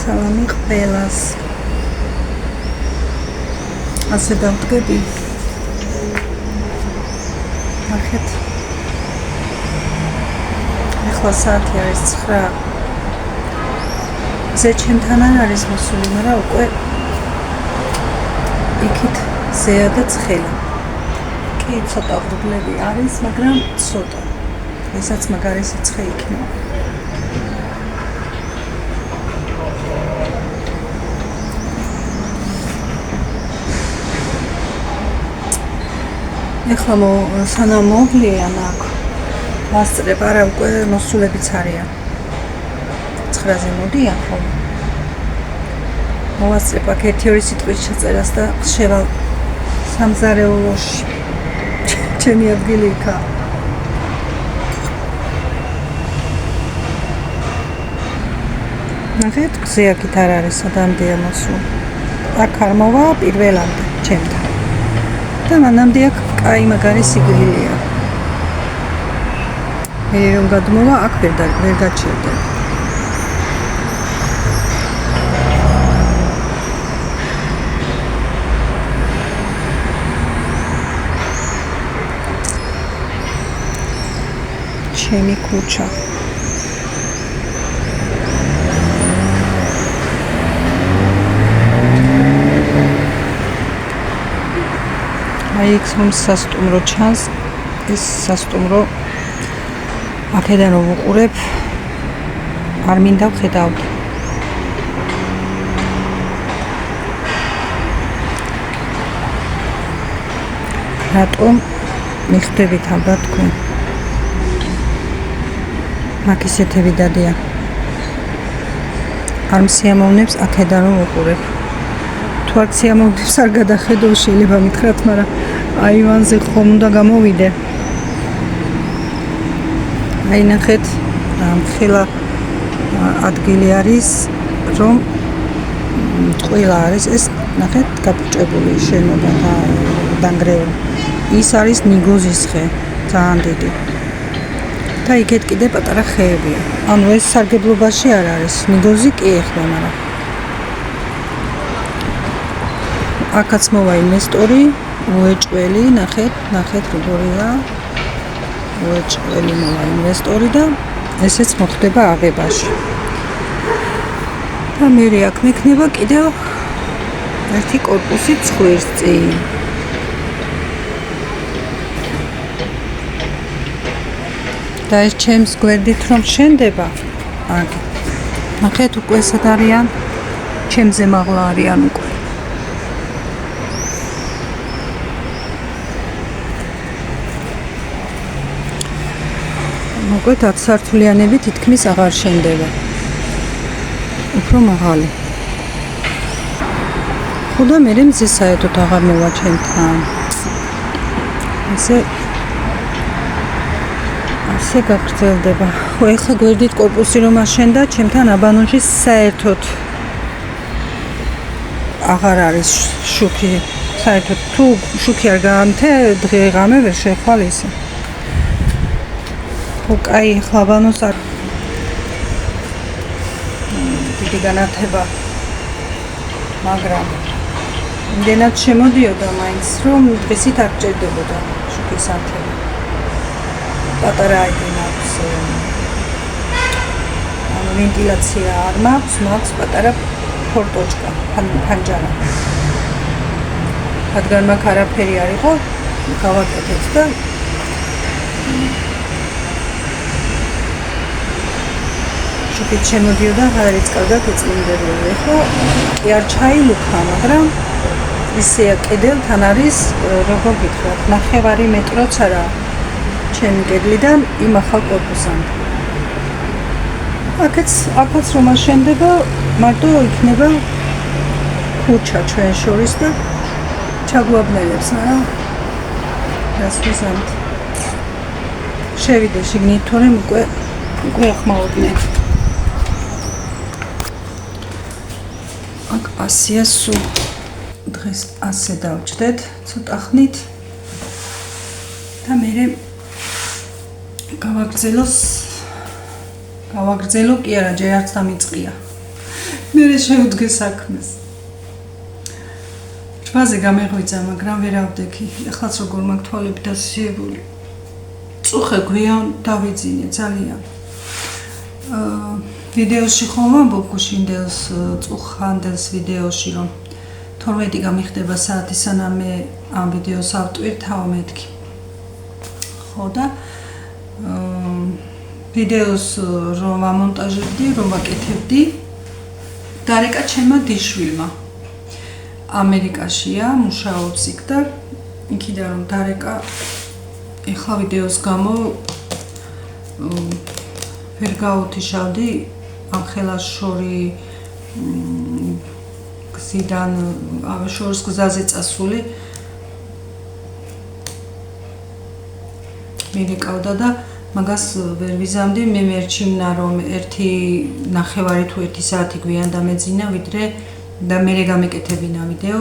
სალამი ყველას. ასე დავდგები. ნახეთ. ახლა საათი არის 9. ზე ჩემთან არ არის მოსული, მაგრამ უკვე იქით ზეა და ცხელი. კი, ცოტა ღრუბლები არის, მაგრამ ცოტა. ესაც მაგარი სიცხე იქნება. ეხლა სანამ მოვლიან აქ ვასწრებ, არა უკვე მოსულებიც არიან. 9-ზე მოდიან ხოლმე. მოვასწრებ აქ 1-2 სიტყვის ჩაწერას და შევალ სამზარეულოში. ჩემი ადგილი იქაა. ნახეთ, გზე აქით არ არის, სადამდეა მოსული. აქ არ მოვა პირველამდე ჩემთან. და მანამდე აქ კაი მაგარი სიკვდილია. მე რომ გადმოვა, აქ ვერ გაჩერდება. ჩემი ქუჩა. აი იქ სასტუმრო ჩანს, ეს სასტუმრო აქედან რომ ვუყურებ, არ მინდა ვხედავთ. რატომ მიხდებით ალბათ თქვენ? მაგ ისეთები დადია. არ მსიამოვნებს აქედან რომ ვუყურებ. თუ არ სიამოვნებს არ გადახედო, შეიძლება მითხრათ, მაგრამ აივანზე ხომ უნდა გამოვიდე. აი ნახეთ, ხელა ადგილი არის, რომ ტყუილა არის, ეს ნახეთ, გაფუჭებული შენობა და დანგრეული. ის არის ნიგოზის ხე, ძალიან დიდი. და იქეთ კიდე პატარა ხეებია. ანუ ეს სარგებლობაში არ არის, ნიგოზი კი ეხლა, მაგრამ აქაც მოვა ინვესტორი, უეჭველი, ნახეთ როგორია. უეჭველი მოვა ინვესტორი და ესეც მოხდება აღებაში. და მე აქ მექნება კიდევ ერთი კორპუსი ცხვირს წინ. და ეს ჩემს გვერდით რომ შენდება, აქ. ნახეთ უკვე ესად არიან, ჩემზე მაღლა არიან უკვე. მოკლედ 10 სართულიანები თითქმის აღარ შენდება. უფრო მაღალი. ხო და მე მზე საერთოდ აღარ მოვა ჩემთან. ასე გაგრძელდება. ხო, ეხლა გვერდით კორპუსი რომ აშენდა, ჩემთან აბანოში საერთოდ აღარ არის შუქი. საერთოდ თუ შუქი არ გაამთე, დღე-ღამე ვერ შეხვალ ისე. კაი, ახლა აბანოს არ დიდი განათება, მაგრამ იმდენად შემოდიოდა მაინც, რომ დღესით არ გჭირდებოდა შუქის ანთება. პატარა აიდინა აქვს, ანუ ვენტილაცია არ მაქვს პატარა ფორტოჭკა, ფანჯარა. რადგან მაგ არაფერი არ იყო, გავაკეთეთ და შუქით შემოდიოდა, არც კარგად ეწმინდებოდა. ხო, კი არ ჩაილუქა, მაგრამ ისეა კედელთან არის, როგორ გითხრათ, 9 მეტროც არა ჩემი კედლიდან იმ ახალ კორპუსამდე. აქაც რომ აშენდება, მარტო იქნება ქუჩა ჩვენ შორის და ჩაგვაბნელებს, მაგრამ რას ვიზამთ. შევიდე შიგნით, თორემ უკვე ახმაოდნენ. აქ ასია სულ დღეს ასე დავჭდეთ ცოტა ხნით და მე გავაგრძელო კი არა, ჯერ არც დამიწყია. მე შევდგე საქმეს. ჭვაზე გამეღვიძა, მაგრამ ვერ ავდექი. ეხლაც როგორ მაქვს თვალები დასიებული. წუხე გვიან დავიძინე ძალიან. ვიდეოში ხომ ამბობ გუშინდელს წუხანდელს ვიდეოში რომ 12 გამიხდება საათი სანამ მე ამ ვიდეოს ავტვირთავ მეთქი. ხო და ვიდეოს რომ ამონტაჟებდი, რომ ვაკეთებდი, დარეკა ჩემმა დიშვილმა. ამერიკაშია, მუშაობს იქ და იქიდან რომ დარეკა ეხლა ვიდეოს გამო ვერ გავუთიშავდი ამ ხელაშორი გზიდან შორის გზაზე წასული მირეკავდა და მაგას ვერ ვიზამდი, მე მერჩივნა რომ 1:30 თუ 1 საათი გვიან დამეძინა, ვიდრე და მე გამეკეთებინა ვიდეო,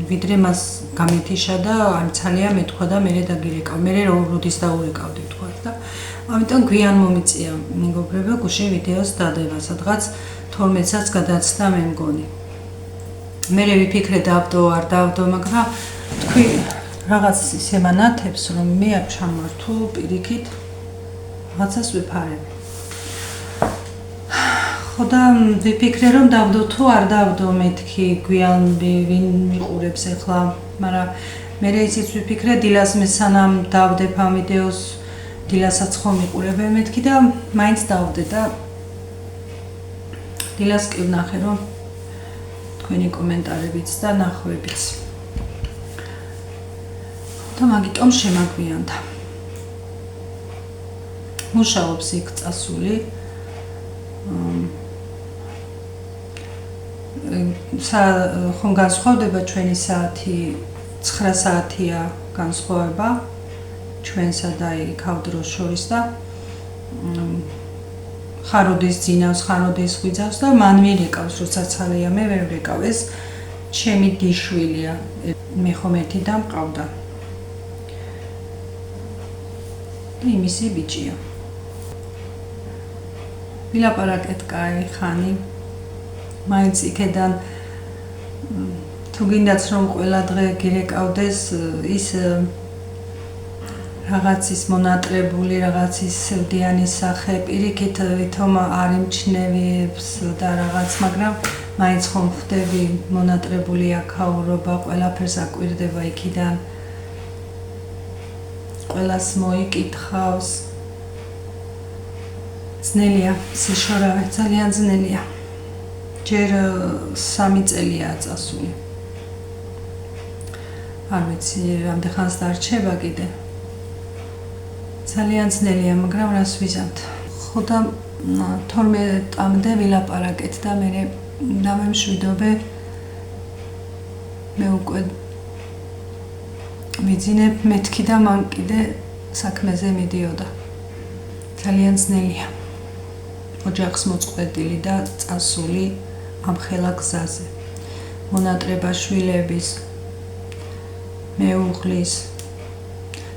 ვიდრე მას გამეთიშა და ძალიან მეთქვა და მე დაგირეკავ. მე როდის დაურეკავდი თქვა და ამიტომ გვიან მომიწია მეგობრებო გუშინ ვიდეოს დადება, სადღაც 12-საც გადაცდა მე მგონი. მე ვიფიქრე დავდო არ დავდო, მაგრამ თქვი რაღაც ისე მანათებს რომ მე არ ჩამართო პირიქით რაღაცას ვეფარებ. ხო და ვიფიქრე რომ დავდო თუ არ დავდო, მეთქი გვიან ვინ მიყურებს ახლა, მაგრამ მე ისიც ვიფიქრე დილას მე სანამ დავდებ ამ ვიდეოს, დილასაც ხომ მიყურებენ მეთქი და მაინც დავდე და დილას კი ვნახე რომ თქვენი კომენტარებიც და ნახვებიც. და მაგიტომ შემაგვიანდა. მუშაობს იქ წასული. ხომ განსხვავდება ჩვენი საათი, 9 საათია განსხვავება ჩვენსა და იქავდროს შორის და ხაროდის ძინავს, ხაროდის ღვიძავს და მან მირეკავს, როცა ცალია მე ვერ ვრეკავ, ეს ჩემი დიშვილია, მე ხომ ერთი და მყავდა. და იმისი ბიჭია. ვილაპარაკეთ კაი ხანი, მაინც იქედან თუ გინდაც რომ ყველა დღე გირეკავდეს ის რაღაცის მონატრებული, რაღაცის სევდიანი სახე, პირიქით ვითომ არ იმჩნევებს და რაღაც, მაგრამ მაინც ხომ ხვდები მონატრებული აქაურობა, ყველაფერს აკვირდება იქიდან. ყველას მოიკითხავს. ძნელია, სიშორავე, ძალიან ძნელია. ჯერ 3 წელია წასული. არ ვიცი, რამდენ ხანს დარჩება კიდე. ძალიან ძნელია, მაგრამ რას ვიზამთ. ხო და 12-მდე ვილაპარაკეთ და მე დამემშვიდობე. მე უკვე ვიძინებ მეთქი და მან კიდე საქმეზე მიდიოდა. ძალიან ძნელია. ოჯახს მოწყვეტილი და წასული ამ ხელა გზაზე. მონატრება შვილების, მეუღლის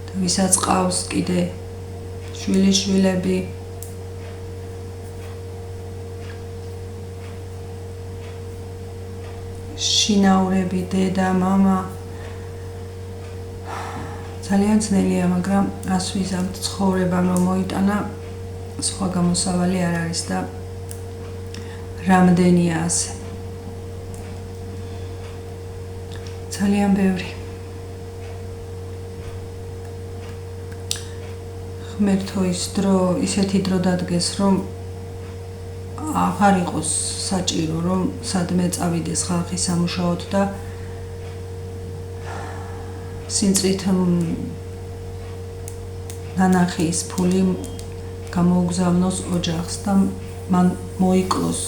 და ვისაც ყავს კიდე შვილიშვილები. შინაურები, დედა, მამა. ძალიან ძნელია, მაგრამ რას ვიზამთ, ცხოვრება რომ მოიტანა, სხვა გამოსავალი არ არის და რამდენია ასე. ძალიან ბევრი. ღმერთო ის დრო, ისეთი დრო დადგეს, რომ აღარ იყოს საჭირო, რომ სადმე წავიდეს ხალხი სამუშაოდ და სინწრით ნანახის ფული გამოუგზავნოს ოჯახს და მან მოიკლოს.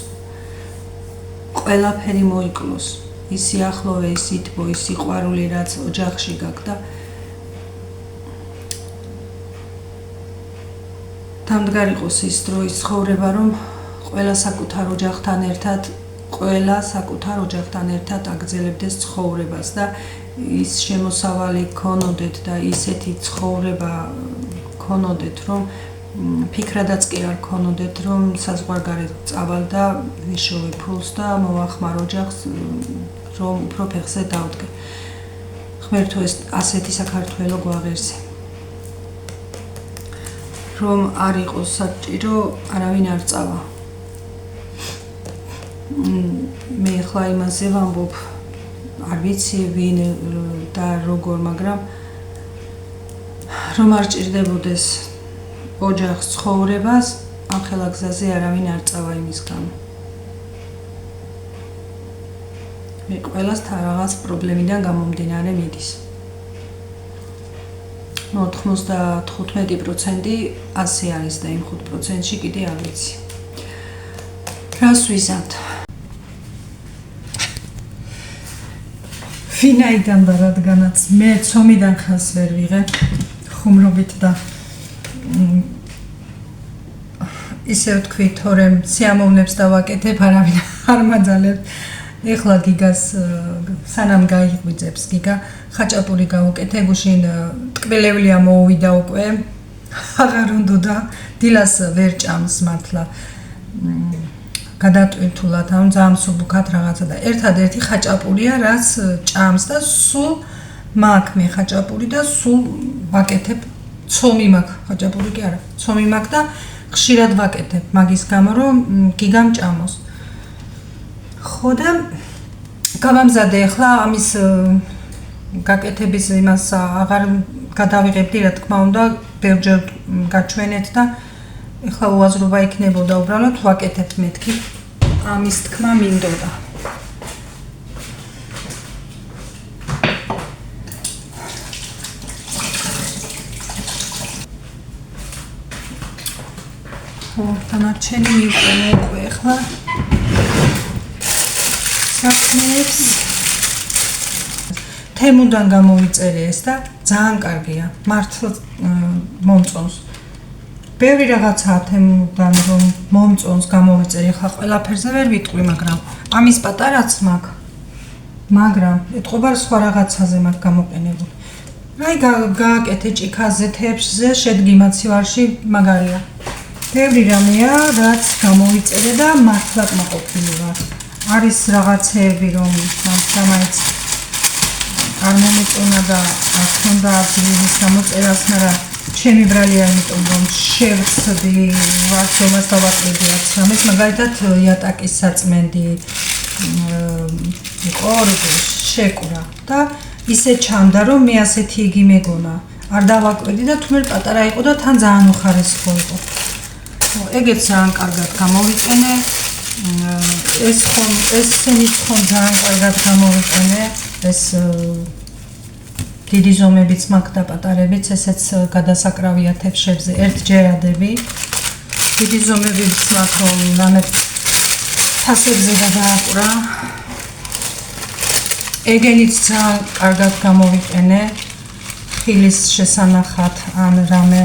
ყველაფერი მოიკლოს. ის სიახლოვე, ის სითბო, ის სიყვარული, რაც ოჯახში გაქვს და დამდგარიყოს ის დრო, ის ცხოვრება, რომ ყველა საკუთარ ოჯახთან ერთად აგრძელებდეს ცხოვრებას და ის შემოსავალი ქონოდეთ და ისეთი ცხოვრება ქონოდეთ, რომ ფიქრადაც კი არ ქონოდეთ, რომ საზღვარგარეთ წავალ და ვიშოვე ფულს და მოვახმარ ოჯახს, რომ უფრო ფეხზე დავდგე. ღმერთო ეს ასეთი საქართველო გვაღერსე. რომ არ იყოს საჭირო, არავინ არ წავა. მე ახლა იმაზე ვამბობ, არ ვიცი ვინ და როგორ, მაგრამ რომ არ ჭირდებოდეს ოჯახს ცხოვრებას, ამ ხელაგზაზე არავინ არ წავა იმის გამო. მე ყველას რაღაც პრობლემიდან გამომდინარე მიდის. 95% ასე არის და იმ 5%-ში კიდე არ ვიცი. რას ვიზამთ? ვინაიდან და რადგანაც მე ცომიდან ხას ვერ ვიღებ ხუმრობით და ისე ვთქვი, თორემ სიამოვნებს დავაკეთებ, არავინ არ მაძალებს. ეხლა გიგას სანამ გაიღვიძებს გიგა, ხაჭაპური გავუკეთე, გუშინ ტკბილევლია მოუვიდა უკვე, აღარ უნდა დილას ვერ ჭამს მართლა. გადატვირთულად, ამ ძალიან მსუბუქად რაღაცა და ერთადერთი ხაჭაპურია, რაც ჭამს და სულ მაქვს მე ხაჭაპური და სულ ვაკეთებ, ცომი მაქვს, ხაჭაპური კი არა, ცომი მაქვს და ხშირად ვაკეთებ, მაგის გამო რომ გიგამ ჭამოს. ხო და გავამზადე ახლა ამის გაკეთების იმას აღარ გადავიღებდი, რა თქმა უნდა, ბევრჯერ გაჩვენეთ და ახლა უაზრობა იქნებოდა უბრალოდ ვაკეთებ მეთქი. ამის თქმა მინდოდა. დანარჩენი მივყენე უკვე ახლა საქმეებს. თემუდან გამოვიწერე ეს და ძალიან კარგია, მართლა მომწონს. ბევრი რაღაცაა თემუდან რომ მომწონს გამოვიწერე, ახლა ყველაფერზე ვერ ვიტყვი, მაგრამ ამის პატარაც მაქვს. მაგრამ ეთყობა სხვა რაღაცაზე მაქვს გამოყენებული. აი გააკეთე ჭიქაზე, თეფშზე, შედგი მაცივარში, მაგარია. ბევრი რამეა, რაც გამოვიწერე და მართლა კმაყოფილი ვარ. არის რაღაცეები, რომ მაინც არ მომეწონა და არ ქონდა ადგილის გამოწერას, მაგრამ ჩემი ბრალია, იმიტომ რომ შევცდი ვარსომას დავაკლები რაც რამეს, მაგალითად იატაკის საწმენდი იყო შეკვრა და ისე ჩამდა, რომ მე ასეთი იგი მეგონა. არ დავაკვირდი და თუმე პატარა იყო და თან ძალიან უხარისხო იყო. ეგეც ძალიან კარგად გამოვიყენე. ესენიც ხომ ძალიან კარგად გამოვიყენე. ეს დიდი ზომებიც მაქვს და პატარებიც, ესეც გადასაკრავია თეფშებზე, ერთჯერადები. დიდი ზომებიც მაქვს, რომ რამე თასებზე გადააყვრა. ეგენიც ძალიან კარგად გამოვიყენე. ხილის შესანახად ან რამე.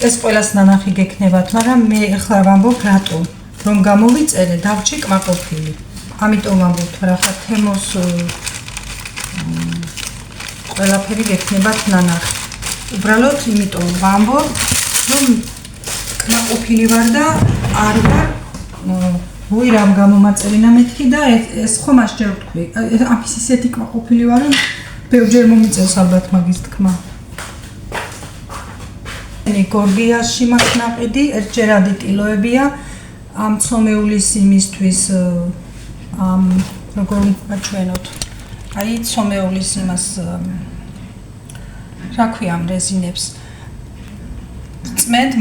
ეს ყველას ნანახი გექნებათ, მაგრამ მე ახლა ვამბობ რატო, რომ გამოვიწერე, დავრჩი კმაყოფილი. ამიტომ ვამბობ, რა ხა თემოს ყველაფერი გექნებათ ნანახი. უბრალოდ იმიტომ ვამბობ, რომ კმაყოფილი ვარ და არ ვარ ვი რამ გამომაწერინა მეთქი და ეს ხომ ასჯერ ვთქვი. ამის ისეთი კმაყოფილი ვარ, რომ ბევრჯერ მომიწევს ალბათ მაგის თქმა. გორგიაში მაქვს ნაყიდი, ერთჯერადი ტილოებია ამ ცომეულის იმისთვის, როგორ ვაჩვენოთ. აი ცომეულის იმას რა ქვია ამ რეზინებს. წმენთ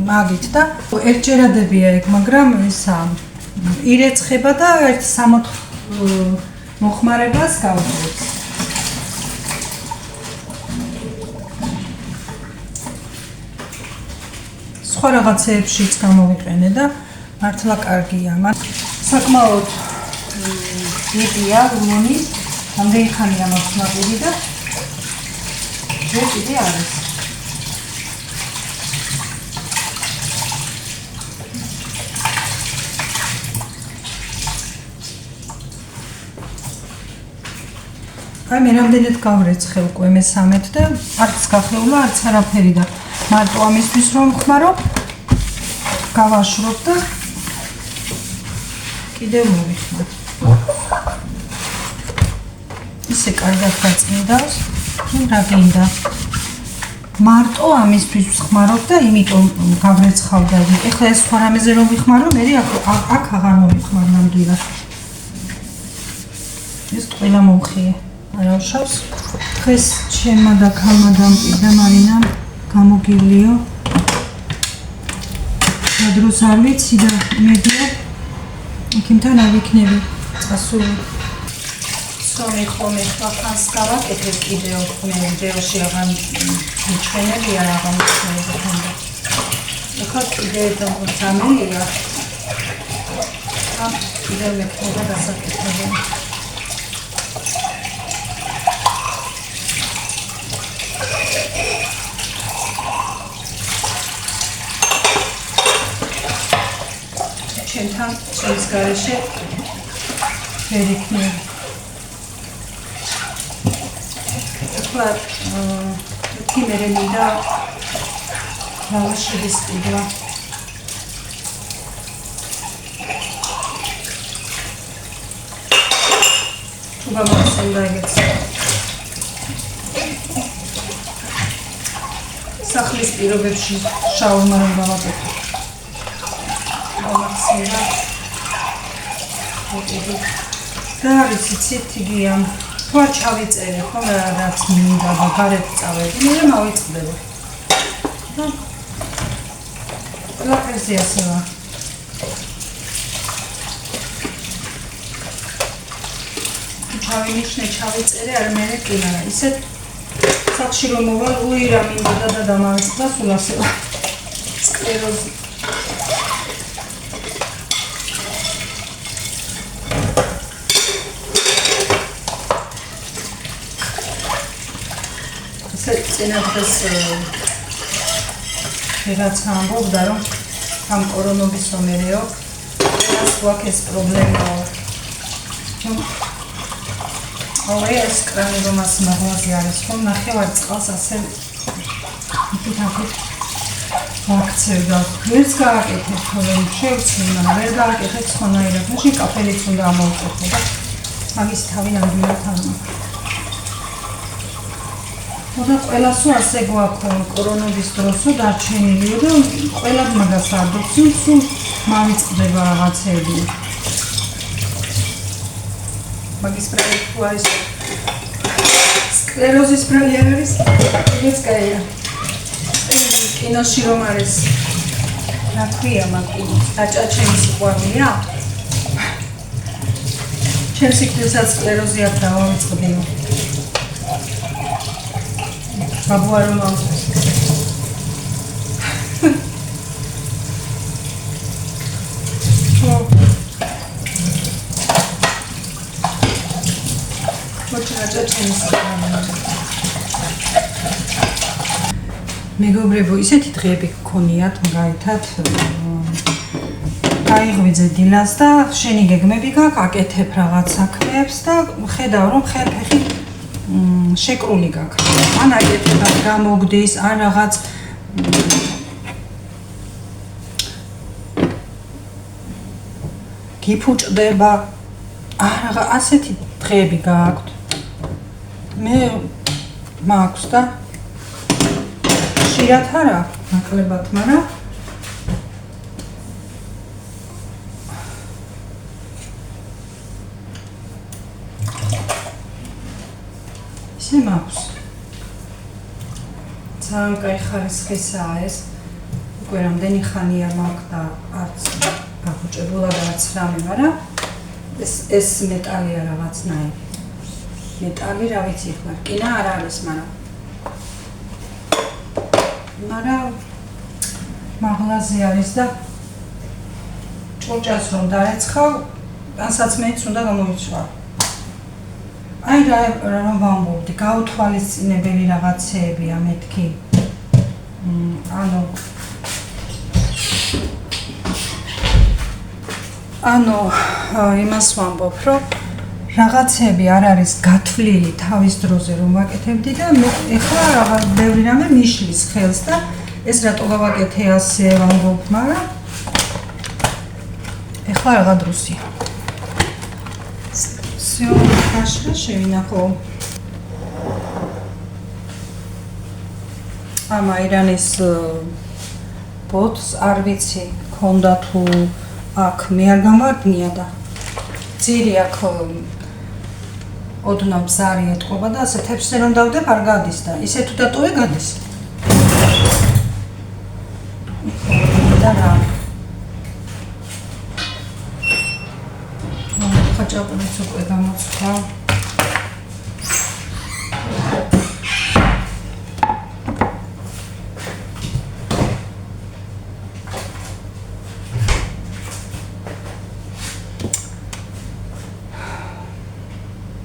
მაგით და ერთჯერადებია ეგ, მაგრამ ისა ირეცხება და ერთ 60 მოხმარებას გავუწევთ. სხვა რაღაცეებშიც გამოვიყენე და მართლა კარგია. საკმაოდ დიდია რულონი, ამდენი ხანია მაქვს ნაყიდი და ჯერ კიდე არის. აი მე რამდენად გავრეცხე უკვე მე 13 და არც გახეულა, არც არაფერი და მარტო ამისთვის რომ ხმარო გავაშრობ და კიდევ მოვიხმარ. ისე კარგად გაწმინდავს, რა გინდა. მარტო ამისთვის ვხმარობ და იმიტომ გავრეცხავდა. ეხლა ეს სხვა რამეზე რომ ვიხმარო, მე აქ აღარ მოვიხმარ ნამდვილად. ეს ყველა მომხიე. არაუშავს. დღეს ჩემმა და ქალმა დამკვიდრა მარინამ გამოგივლიო. დროს არ ვიცი და იმედია იქიმთან არ ვიქნები წასული. სომი ხომი ხალხს გავაკეთებ კიდევ მე ვიდეოში აღარ მიჩვენებია აღარ მიჩვენებია. ეხლა კიდევ დამოწამეა. ამ კიდევ მექნება დასაკეთებელი. ჩემთან ჩემს გარეშე ვერ იქნება. ეხლა მერე მინდა ლავაშების ყიდვა. თუ გამოსცემდა ეგეც. სახლის პირობებში შაურმა რომ გავაკეთო. და არის იცით იგია თუ არ ჩავიწერე ხომ რაც მინდა და გარეთ წავედი მე მოვიწყდება და ყველაფერზე ასეა ჩავინიშნე ჩავიწერე არ მე კინა ისეთ სახში რომ მოვალ უი რა მინდა და დამავიწყდა სულ ასეა სკლეროზი წინადღეს ვიღაცა ამბობდა რომ ამ კორონავის ომერეო ეს გვაქვს ეს პრობლემაა ოღონდ ეს კრანი რომ მას მაღლაზე არის ხომ ნახევარ წყალს ასე იქით აქცევდა ვერც გააკეთებ თორემ შევცვლი მაგრამ ვერ გააკეთებ სხვანაირად მაშინ კაფელიც უნდა ამოვუწევო და მაგის თავი ნამდვილად ამა და ყველასო ასე გვაქვს კორონავის დროსო დარჩენილიო და ყველა მაგას არ დოცი სულ მავიწყდება რაღაცები მაგის პროექტი თუ არის სკლეროზის პრობლემა არის ეს კაია კინოში რომ არის რა ქვია მაგ კინოს დაჭაჩენი სიყვარულია ჩემს სიკვდილსაც სკლეროზი აქვს დავამწყდიო Babuaruma. მეგობრებო, ისეთი დღეები გქონიათ, მაგალითად, გაიღვიძე დილას და შენი გეგმები გაქვს, აკეთებ რაღაც საქმეებს და ხედავ რომ ხელფეხი შეკრული გაქვს. ან აკეთებად გამოგდის, ან რაღაც გიფუჭდება. არა, ასეთი დღეები გაქვთ. მე მაქვს და ხშირად არა, ნაკლებად, მაგრამ ისე მაქვს. ძალიან კაი ხარისხისაა ეს. უკვე რამდენი ხანია მაქვს და არც გაფუჭებულა და არც რამე, მაგრამ ეს მეტალია რაღაცნაირი. მეტალი რა ვიცი ხმა, რკინა არ არის, მაგრამ მაღლაზე არის და ჭურჭელს რომ დარეცხავ, განსაცმელიც უნდა გამოიცვალო. აი რა რომ ვამბობდი, გაუთვალისწინებელი რაღაცეებია მეთქი. ანუ იმას ვამბობ, რომ რაღაცები არ არის გათვლილი თავის დროზე რომ ვაკეთებდი და ეხლა რაღაც ბევრი რამე მიშლის ხელს და ეს რატო გავაკეთე ასე ვამბობ, მაგრამ ეხლა რაღა დროსია. всё, ხაშრა შევინახო. ამ აირანის ბოტს არ ვიცი, ქონდა თუ აქ მე არ გამვარდნია და ძირი აქ ოდნავ ზარი ეთყობა და ასე თებსზე რომ დავდებ არ გადის და ისე თუ დატოვე გადის. და რა. ხაჭაპურიც უკვე გამოცხა.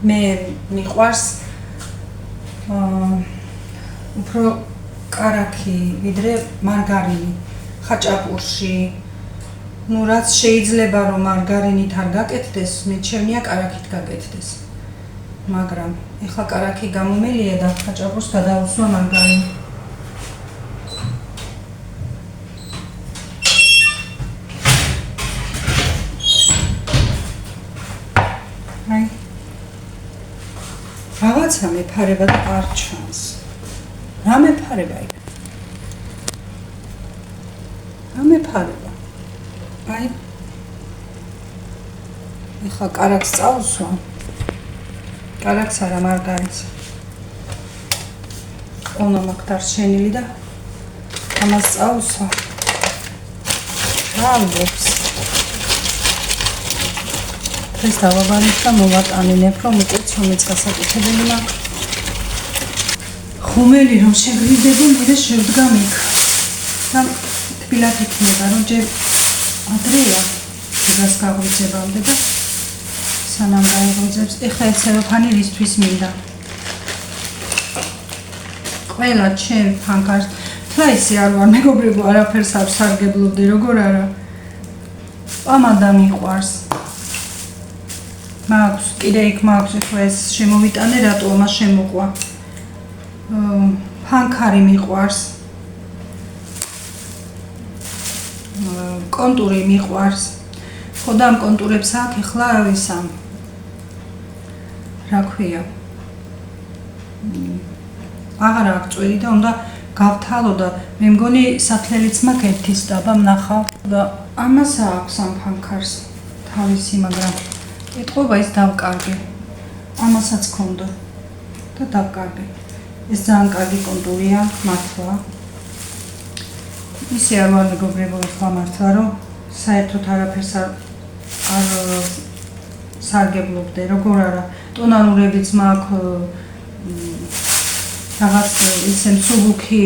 მე მიყვარს უფრო კარაქი ვიდრე მარგარინი ხაჭაპურში. ნუ რაც შეიძლება რომ მარგარინით არ გაკეთდეს, მე ჩემნია კარაქით გაკეთდეს. მაგრამ ეხლა კარაქი გამომელია და ხაჭაპურს გადავუსვა მარგარინი. რაღაცა მეფარება და არ ჩანს. რა მეფარება იქ? რა მეფარება? აი. ეხლა კარაქს წავუსვა. კარაქს არა მარგარინს. ონა მაქვს დარჩენილი და ამას წავუსვა. რა ამბობს? ეს დავაბარებ და მოვატანინებ, რომ უკეთო მეცასაკუთებელი მაქვს. ხუმელი რომ შეგრიდება, მე შევდგამ იქ. და თბილად იქნება, რომ ჯერ ადრეა დღეს გაღვიძებამდე და სანამ გაიღვიძებს, ეხლა ეცელოფანი რისთვის მინდა. ყველა ჩემ ფანქარს თლა ისე არ ვარ, მეგობრებო, არაფერს არ სარგებლობდი, როგორ არა. პამადა მიყვარს. მაქვს, კიდე იქ მაქვს, ეხლა ეს შემოვიტანე, რატო ამას შემოყვა. ფანქარი მიყვარს. კონტური მიყვარს. ხო და ამ კონტურებს აქ ეხლა ის ამ რა ქვია. აღარ აქვს წვერი და უნდა გავთალო და მე მგონი საფლელიც მაქვს ერთის დაბა ვნახავ და ამას აქვს ამ ფანქარს თავისი, მაგრამ ეთყობა ის დავკარგე. ამასაც ქონდა და დავკარგე. ეს ძალიან კარგი კონტურია, მართლა. ისე არ ვარ მეგობრებო, ეხლა მართლა რომ საერთოდ არაფერს არ სარგებლობდე, როგორ არა. ტონალურებიც მაქვს რაღაც ისე მსუბუქი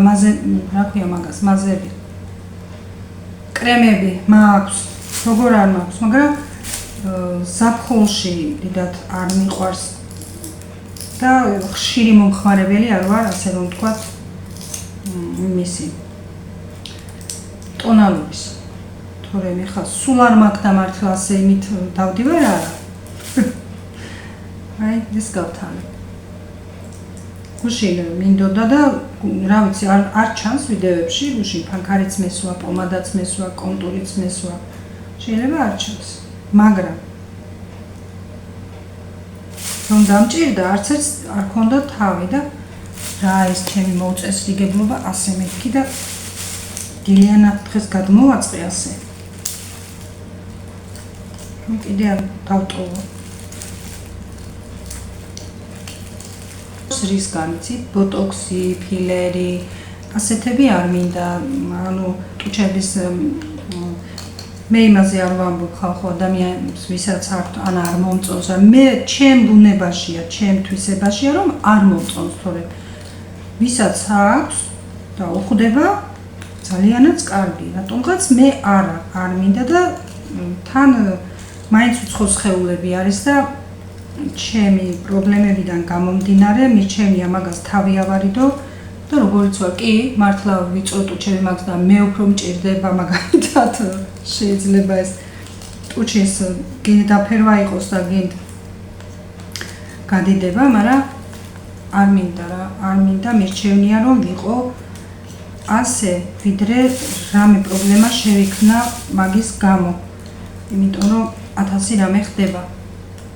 მაზე, რა ქვია მაგას, მაზები. კრემები მაქვს, როგორ არ მაქვს, მაგრამ ზაფხულში დიდად არ მიყვარს და ხშირი მომხმარებელი არ ვარ, ასე რომ ვთქვათ, მისი ტონალურის. თორემ ეხლა სულ არ მაქვს და მართლა ასე იმით დავდივარ არა. აი, ეს გავთალე. გუშინ მინდოდა და რა ვიცი, არ ჩანს ვიდეოებში, გუშინ ფანქარიც მესვა, პომადაც მესვა, კონტურიც მესვა. შეიძლება არ ჩანს. მაგრამ რომ დამჭირდა, არც ერთ არ ქონდა თავი და რა ეს ჩემი მოუწესრიგებლობა ასე მეთქი და გილიანად დღეს გადმოვაწყე ასე. რომ კიდე არ დავტოვო. რის განიცით, ბოტოქსი, ფილერი, ასეთები არ მინდა, ანუ ტუჩების მე იმაზე არ ვამბობ ხალხო ადამიანს, ვისაც ან არ მომწონს, მე ჩემ ბუნებაშია, ჩემ თვისებაშია, რომ არ მომწონს, თორემ ვისაც აქვს და უხდება ძალიანაც კარგი, რატომღაც მე არ მინდა და თან მაინც უცხო სხეულები არის და ჩემი პრობლემებიდან გამომდინარე, მირჩენია მაგას თავი ავარიდო და როგორიც ვარ, კი, მართლა ვიწრო ტუჩები მაქვს და მე უფრო მჭირდება მაგალითად შეიძლება ეს ტუჩის გინდ დაფერვა იყოს და გინდ გადიდება, მაგრამ არ მინდა რა, არ მინდა, მირჩენია რომ ვიყო ასე ვიდრე რამე პრობლემა შევიქნა მაგის გამო. იმიტომ რომ 1000 რამე ხდება.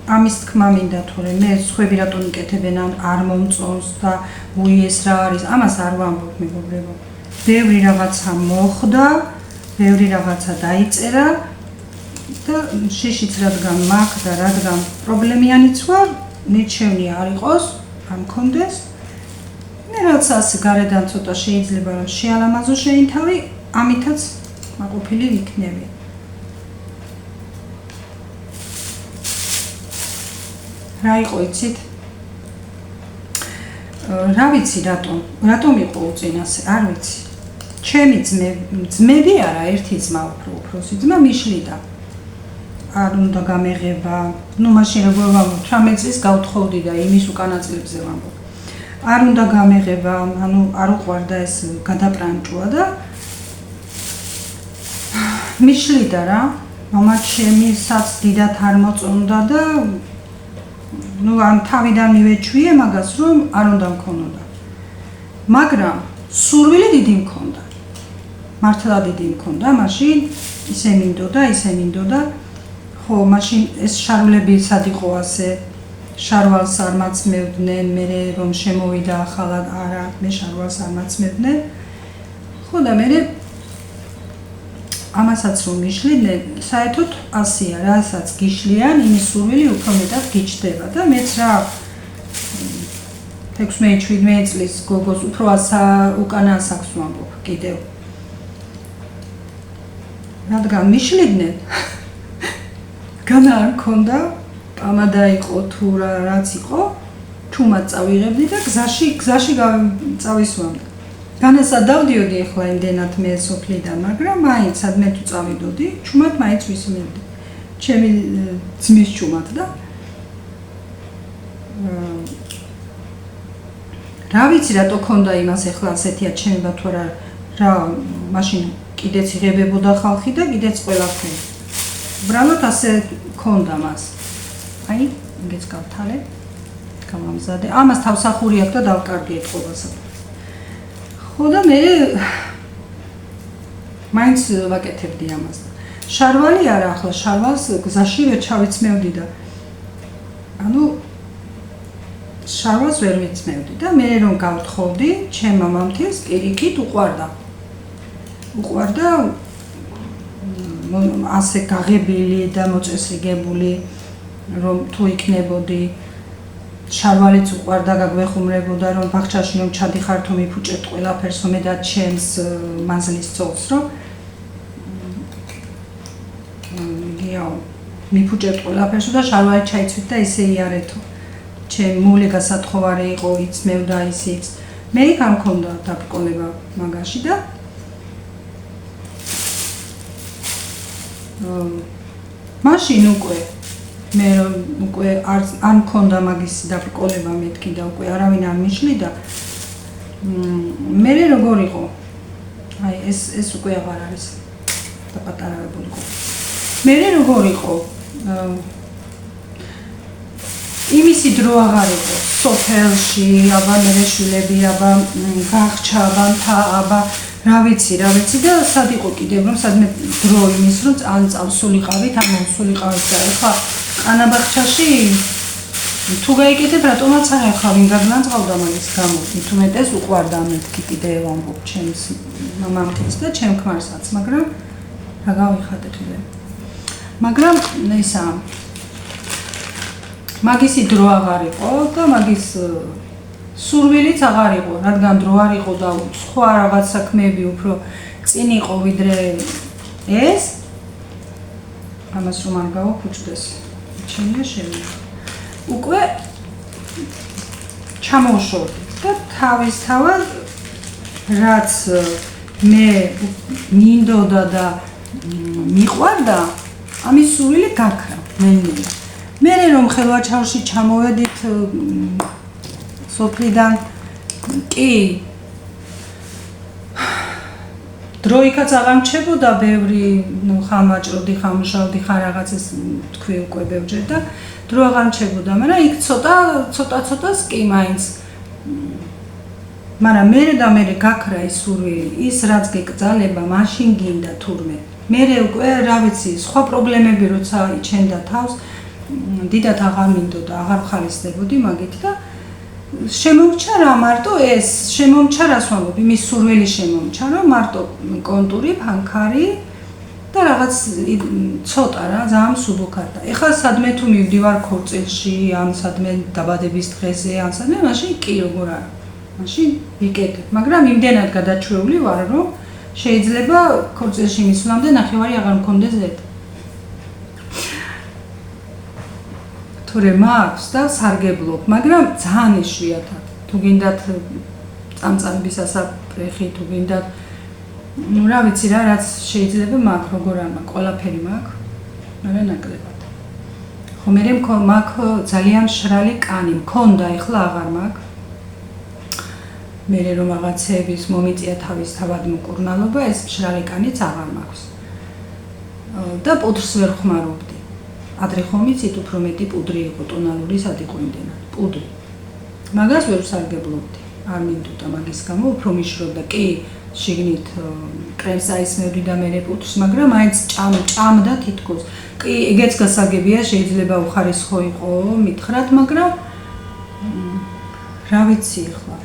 ამის თქმა მინდა თორე მე სხვები რატომ იკეთებენ არ მომწონს და უიეს რა არის, ამას არ ვამბობ მეგობრებო. ბევრი რაღაცა მოხდა, ბევრი რაღაცა დაიწერა და შიშიც რადგან მაგ და რადგან პრობლემიანიც ვარ, ნიჩევნია არ იყოს, არ მქონდეს. მე რაც ასე გარედან ცოტა შეიძლება რომ შეალამაზო შეინთავი, ამითაც მაყოფილი ვიქნები. რა იყო იცით? რა ვიცი რატომ იყო უწინასე, არ ვიცი. ჩემი ძმები არა, ერთი ძმა უფროსი ძმა მიშლიდა. არ უნდა გამეღება, მაშინ როგორ ვამბობ, 18 წლის გავთხოვდი და იმის უკანაწილებზე ვამბობ. არ უნდა გამეღება, არ უყვარდა ეს გადაპრანჭუა და მიშლიდა რა. მამა ჩემისაც დიდად არ მოწონდა და ამ თავიდან მივეჩვიე მაგას რომ არ უნდა მქონოდა. მაგრამ სურვილი დიდი მქონდა. მართლა დიდი მქონდა, მაშინ ისე მინდოდა. ხო, მაშინ ეს შარვლები სად იყო ასე? შარვალს არ მაცმევდნენ, მე რომ შემოვიდა ახალად არა, მე შარვალს არ მაცმევდნენ. ხო და მე ამასაც რომ მიშლიდნენ, საერთოდ ასია, რასაც გიშლიან, იმის სურვილი უფრო მეტად გიჩნდება და მეც რა 16-17 წლის გოგოს უფრო უკანა ასაკს ვამბობ კიდევ. რადგან მიშლიდნენ, განა არ მქონდა, პამადა იყო თუ რაც იყო, ჩუმად წავიღებდი და გზაში წავისვამდი. განასაც დავდიოდი ახლა იმდენად მე სოფლიდან, მაგრამ მაინც სადმე თუ წავიდოდი, ჩუმად მაინც ვისმენდი. ჩემი ძმის ჩუმად და რა ვიცი რატო ქონდა იმას ახლა ასეთია ჩემება თუ რა მაშინ კიდეც იღებებოდა ხალხი და კიდეც ყველაფერი. უბრალოდ ასე ქონდა მას. აი, ეგეც გავთალე. გამამზადე. ამას თავსახური აქვს და დავკარგეთ ყოველსა. ხო და მე მაინც ვაკეთებდი ამას. შარვალი არა, ახლა შარვალს გზაში ვერ ჩავიცმევდი და შარვალს ვერ ვიცმევდი და მე რომ გავთხოვდი, ჩემ მამამთის პირიქით უყვარდა. ასე გაღებილი და მოწესრიგებული რომ თუ იქნებოდი შარვალიც უყვარდა გაგვეხუმრებოდა რომ ბაღჩაში რომ ჩადიხარ თუ მიფუჭებთ ყველაფერს მე და ჩემს მანძლის წოლს რომ მიფუჭებთ ყველაფერს და შარვალი ჩაიცვით და ისე იარეთო ჩემ მული გასათხოვარი იყო იცმევდა ისიც მე იქ არ მქონდა დაბრკოლება მაგაში და მაშინ მე უკვე არ მქონდა მაგის დაბრკოლება მეთქი და უკვე არავინ არ მიშლიდა მე როგორ იყო აი ეს უკვე აღარ არის და პატარავებული იყო მე როგორ იყო იმისი დრო აღარ იყო სოფელში აბა მე შვილები აბა გახჩა აბა აბა რა ვიცი და სად იყო კიდევ რომ სადმე დრო იმის რომ ან წავსულიყავით ან მოსულიყავით და ეხლა ყანაბაღჩაში თუ გაიკეთებ რატომაც არ ახლა ვინ გაგნაწყავდა მაგის გამო თუმეტეს უყვარდა მეთქი კიდევ ამბობ ჩემს მამამთის და ჩემ ქმარსაც მაგრამ რა გავიხადეთ მე მაგრამ ისა მაგისი დრო აღარ იყო და მაგის სურვილიც აღარ იყო რადგან დრო არ იყო და სხვა რაღაც საქმეები უფრო წინ იყო ვიდრე ეს ამას რომ არ გავაფუჭდეს ჩემია შემიძლია უკვე ჩამოვშორდი და თავისთავად რაც მე მინდოდა და მიყვარდა ამის სურვილი გაქრა მე რომ ხელვაჩაურში ჩამოვედით სოფლიდან კი დროიკაც აღამჩებოდა ბევრი ხამაჭროდი ხამუშავდი ხარ რაღაცას თქვი უკვე ბევრჯერ და დრო აღამჩებოდა მაგრამ იქ ცოტას კი მაინც მაგრამ მე გაქრა ის სურვილი, ის რაც გეკრძალება, მაშინ გინდა თურმე. მე უკვე რა ვიცი, სხვა პრობლემები როცა იჩენდა თავს, დიდად აღარ მინდოდა, აღარ ხალისდებოდი მაგით და შემომჩა რა მარტო ეს, შემომჩა რას ვამბობ, იმის სურვილი შემომჩა, რომ მარტო კონტური, ფანქარი და რაღაც ცოტა რა, ძალიან სუბუქად და ეხლა სადმე თუ მივდივარ ქორწილში, ან სადმე დაბადების დღეზე, ან სადმე, მაშინ კი როგორ არა. მაშინ ვიკეთებ, მაგრამ იმდენად გადაჩვეული ვარ, რომ შეიძლება ქორწილში მისვლამდე ნახევარი აღარ მქონდეს ზედა. თორე მაქვს და სარგებლობ, მაგრამ ძალიან იშვიათად. თუ გინდათ წამწამების ასაფრეხი, თუ გინდათ ну რა ვიცი რა, რაც შეიძლება მაქვს, როგორ არ მაქვს, ყველაფერი მაქვს, მაგრამ ნაკლებად. ხო მე მაქვს ძალიან მშრალი კანი, მქონდა, ეხლა აღარ მაქვს. მე რომ რაღაცების მომიწია თავის თავად მკურნალობა, ეს მშრალი კანიც აღარ მაქვს. და პუდრს ვერ ხმარობდი. ადრე ხომ იცით, უფრო მეტი პუდრი იყო ტონალური, სად იყო იმდენად. პუდრი. მაგას ვერ ვსარგებლობდი. არ მინდოდა მაგის გამო, უფრო მიშროდა. კი, შიგნით კრემს აისმევდი და მე პუდრს, მაგრამ მაინც ჭამდა თითქოს. კი, ეგეც გასაგებია, შეიძლება უხარისხო იყო, მითხრათ, მაგრამ რა ვიცი ახლა.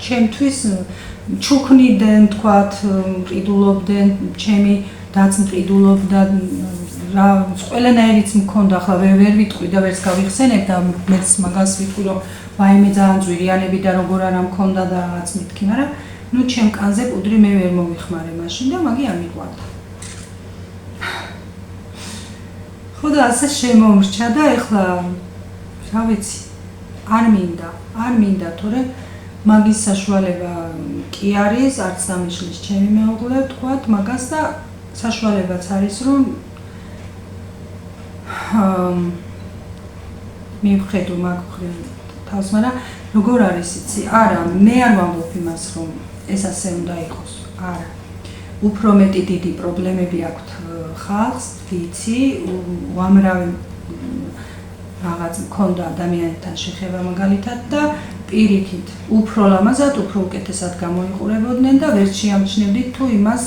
ჩემთვის ჩუქნიდნენ, თქვათ, მყიდულობდნენ, ჩემი დაც მყიდულობდა რა ყველანაირიც მქონდა, ახლა ვერ ვიტყვი და ვერც გავიხსენებ და მეც მაგას ვიტყვი, რომ ვაიმე ძალიან ძვირიანები და როგორ არა მქონდა და რაღაც მითქი, მაგრამ ნუ ჩემ კანზე პუდრი მე ვერ მომიხმარე მაშინ და მაგი არ მიყვარდა. ხო და ასე შემომრჩა და ეხლა რა ვიცი, არ მინდა, თორე მაგის საშუალება კი არის, არც დამიშლის ჩემი მეუღლე, თქვათ, მაგას და საშუალებაც არის, რომ მივხედო მაგ თავს, მაგრამ როგორ არის იცი? არა, მე არ ვამბობ იმას, რომ ეს ასე უნდა იყოს. არა. უფრო მეტი დიდი პრობლემები აქვთ ხალხს, ვიცი, უამრავი რაღაც მქონდა ადამიანთან შეხება მაგალითად და პირიქით, უფრო ლამაზად, უფრო უკეთესად გამოიყურებოდნენ და ვერ შეამჩნევდით თუ იმას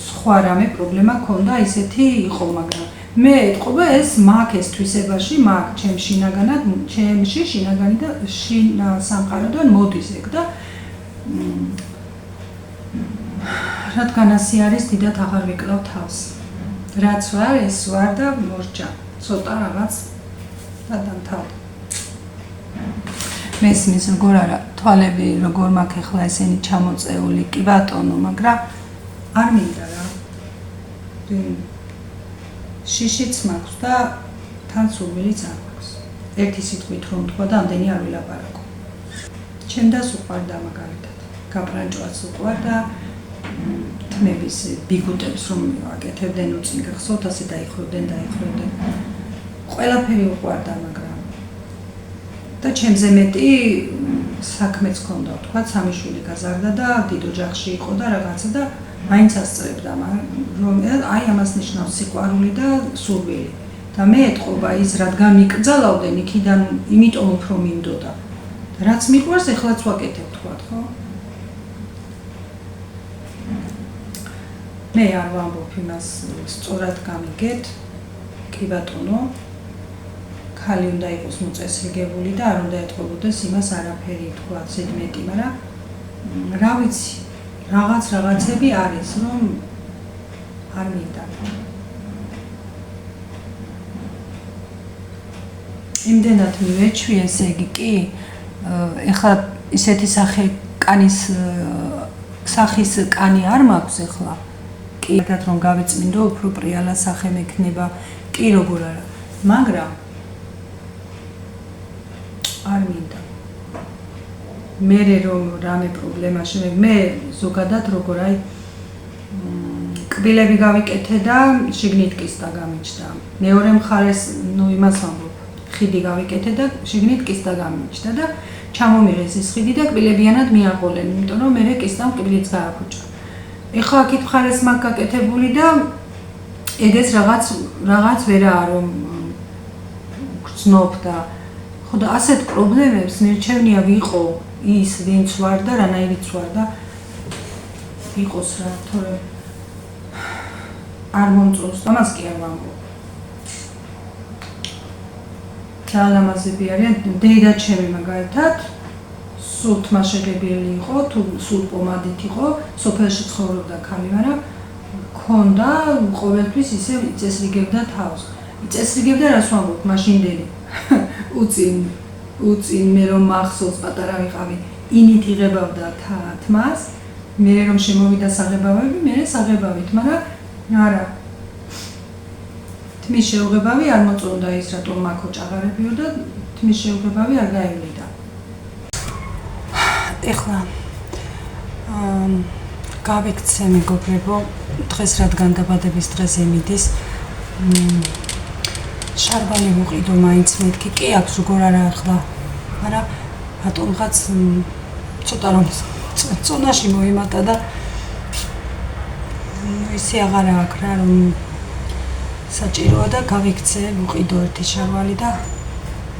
სხვა რამე პრობლემა ქონდა, ისეთი იყო, მაგრამ მე ეთყობა ეს მაგ ეს თვისებაში, მაგ ჩემში შინაგანი და სამყაროდან მოდის ეგ და რადგან ასე არის, დიდად აღარ ვიკლავ თავს. რაც ვარ, ეს ვარ და მორჭა. ცოტა რაღაც და დამთავრდა. მესმის როგორ არა, თვალები როგორ მაქვს ახლა ესენი ჩამოწეული, კი ბატონო, მაგრამ არ მინდა რა. შიშიც მაქვს და თან სურვილიც არ მაქვს. ერთი სიტყვით რომ თქვა და ამდენი არ ვილაპარაკო. ჩემდას უყვარდა მაგალითად. გაპრანჭვაც უყვარდა თმების ბიგუტებს რომ აკეთებდნენ უწინ გახსოვთ, ასე დაიხროდნენ. ყველაფერი უყვარდა, მაგრამ და ჩემზე მეტი საქმეც ჰქონდა, თქვა, სამი შვილი გაზარდა და დიდ ოჯახში იყო და რაღაცა და მაინც ასწრებდა, რომ აი ამას ნიშნავს სიყვარული და სურვილი. და მე ეთყობა ის, რადგან მიკრძალავდნენ იქიდან, იმიტომ უფრო მინდოდა. რაც მიყვარს, ეხლაც ვაკეთებ, თქვა, ხო? მე არ ვამბობ იმას, სწორად გამიგეთ, კი ბატონო, ხალი უნდა იყოს მოწესრიგებული და არ უნდა ეთყობოდეს იმას არაფერი, თქვა, ზედმეტი, მაგრამ რა ვიცი, რაღაცები არის, რომ არ მინდა. იმდენად მივეჩვი, ესე იგი კი, ეხლა ისეთი სახის კანი არ მაქვს ეხლა. კი, რომ გავიწმინდო, უფრო პრიალა სახე მექნება, კი როგორ არა, მაგრამ არ მინდა. მე რომ რამე პრობლემაში მე ზოგადად როგორ აი კბილები გავიკეთე და შიგნით კისტა გამიჩნდა. მეორე მხარეს, ნუ იმას ვამბობ, ხიდი გავიკეთე და შიგნით კისტა გამიჩნდა და ჩამომიღეს ის ხიდი და კბილებიანად მიაყოლენ, იმიტომ რომ მე კისტამ კბილიც გააფუჭა. ეხლა აქეთ მხარეს მაქვს გაკეთებული და ეგეც რაღაც ვერაა რომ გრძნობ და ხო და ასეთ პრობლემებს მერჩევნია ვიყო ის ვინც ვარ და რანაირიც ვარ და იყოს რა თორე არ მომწონს და მას კი არ ვამბობ. ძალიან ამაზები არიან დეიდა ჩემი მაგალითად სულ თმაშეგებელი იყო თუ სულ პომადით იყო სოფელში ცხოვრობდა ქალი მაგრამ ქონდა ყოველთვის ისე იწესრიგებდა თავს. იწესრიგებდა რას ვამბობ მაშინდელი უწინ მე რომ მახსოვს პატარა ვიყავი ინით იღებავდა თმას მე რომ შემოვიდა საღებავები მე საღებავით მაგრამ არა თმის შეუღებავი არ მოწონდა ის რატომ მაქო ჭაღარებიო და თმის შეუღებავი არ გაივლიდა. ეხლა გავიქცე მეგობრებო დღეს რადგან დაბადების დღეზე მიდის შარბანი ვუყიდო მაინც მეთქი კი აქვს როგორ არა ახლა მაგრამ რატომღაც ცოტა რომ წონაში მოიმატა და ისე აღარა აქვს რა რომ საჭიროა და გავიქცე ვუყიდო ერთი შარვალი და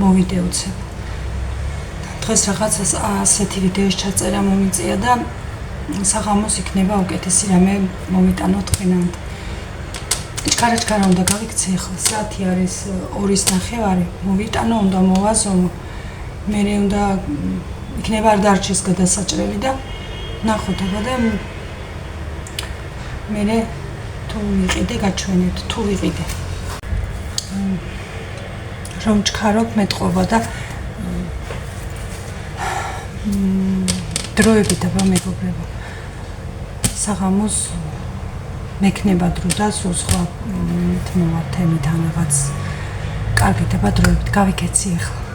მოვიდე უცებ. დღეს რაღაცას ასეთი ვიდეოს ჩაწერა მომიწია და საღამოს იქნება უკეთესი რამე მომიტანო თქვენამდე. ჩქარა უნდა გავიქცე ახლა საათი არის 2:30 მოვიტანო უნდა მოვაზომო მე უნდა იქნება არ დარჩეს გადასაჭრელი და ნახოთ აბა და მე თუ ვიყიდე გაჩვენებთ თუ ვიყიდე რომ ჩქარობ მეტყობა და დროებით აბა მეგობრებო საღამოს მექნება დრო და სულ სხვა თემით ან რაღაც კარგით აბა დროებით გავიქეცი ახლა